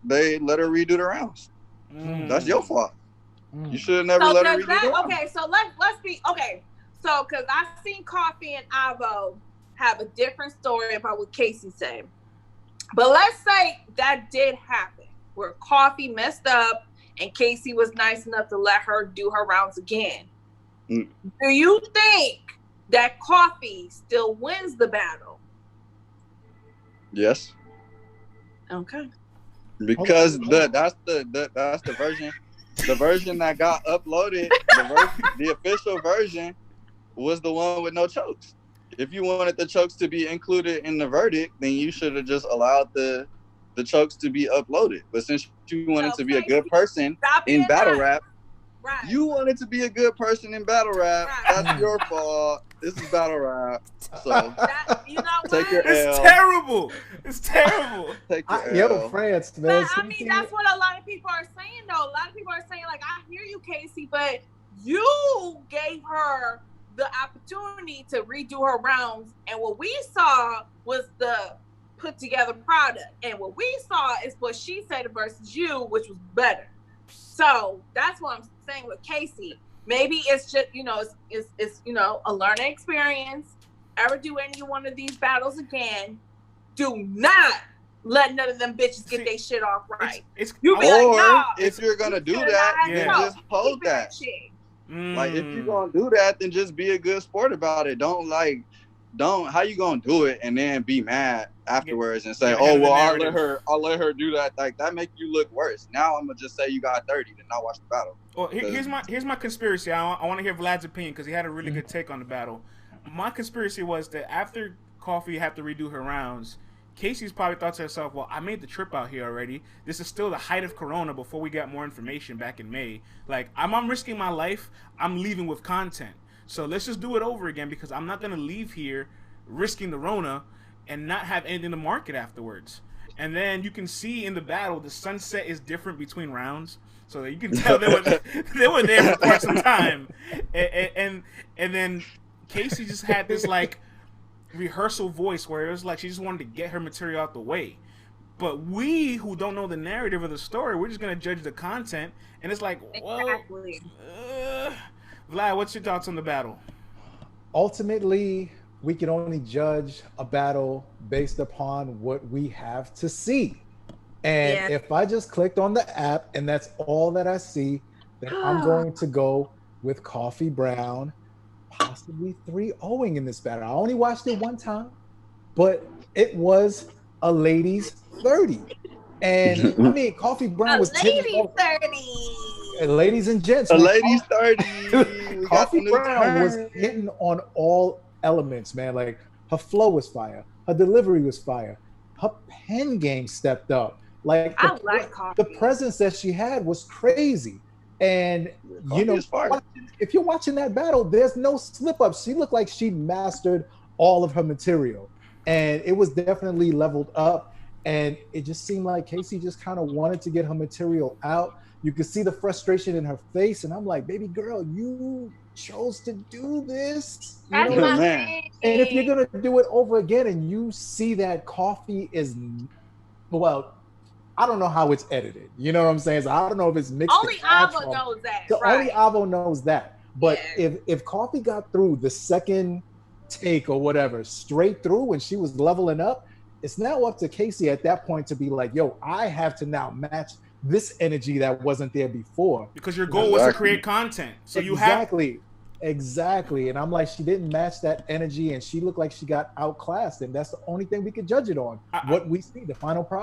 they let her redo the rounds. That's your fault. You should have never let her redo the rounds. Okay, so let's be okay. So because I've seen Coffee and Avo have a different story about what Casey said. But let's say that did happen, where Coffee messed up and Casey was nice enough to let her do her rounds again. Do you think that Coffee still wins the battle? Yes. Okay. Because that's the version. The version that got uploaded, the official version, was the one with no chokes. If you wanted the chokes to be included in the verdict, then you should have just allowed the chokes to be uploaded. But since you wanted to be a good person in battle rap, you wanted to be a good person in battle rap. That's your fault. This is battle rap. So you know what? Take your L. It's terrible. It's terrible. Take your L. Yo, France, man. But I mean, that's what a lot of people are saying, though. A lot of people are saying, like, I hear you, Casey, but you gave her the opportunity to redo her rounds, and what we saw was the put together product, and what we saw is what she said versus you, which was better. So that's what I'm saying with Casey. Maybe it's just, it's a learning experience. Ever do any one of these battles again, do not let none of them bitches get their shit off right. If you're gonna do that, then just hold that. Like, if you're gonna do that, then just be a good sport about it. Don't how you gonna do it and then be mad afterwards and say, oh well, I'll let her do that. Like, that make you look worse. Now I'm gonna just say you got 30 and not watch the battle. Well, here's my conspiracy. I want to hear Vlad's opinion because he had a really good take on the battle. My conspiracy was that after Coffee had to redo her rounds, Casey's probably thought to herself, well, I made the trip out here already. This is still the height of Corona before we got more information back in May. Like, I'm risking my life. I'm leaving with content. So let's just do it over again, because I'm not going to leave here risking the Rona and not have anything to market afterwards. And then you can see in the battle, the sunset is different between rounds. So that you can tell they were there for quite some time. And then Casey just had this, like, rehearsal voice where it was like she just wanted to get her material out the way. But we who don't know the narrative of the story, we're just going to judge the content. And it's like, well, Vlad, what's your thoughts on the battle? Ultimately, we can only judge a battle based upon what we have to see. And if I just clicked on the app and that's all that I see, then I'm going to go with Coffee Brown, possibly 3-0ing in this battle. I only watched it one time, but it was a ladies 30. And I mean, Coffee Brown was ladies 30. Ladies and gents. A ladies 30. Coffee Brown was hitting on all elements, man. Like, her flow was fire. Her delivery was fire. Her pen game stepped up. Like, the presence that she had was crazy. And, if you're watching that battle, there's no slip-ups. She looked like she mastered all of her material. And it was definitely leveled up. And it just seemed like Casey just kind of wanted to get her material out. You could see the frustration in her face. And I'm like, baby girl, you chose to do this. That's my thing. And if you're going to do it over again and you see that Coffee is, well, I don't know how it's edited. You know what I'm saying? So I don't know if it's mixed. Only Avo knows that. Only Avo knows that. But if Coffee got through the second take or whatever, straight through when she was leveling up, it's now up to Casey at that point to be like, yo, I have to now match this energy that wasn't there before. Because your goal was to create content. So you have... Exactly. And I'm like, she didn't match that energy and she looked like she got outclassed. And that's the only thing we could judge it on. What we see, the final product.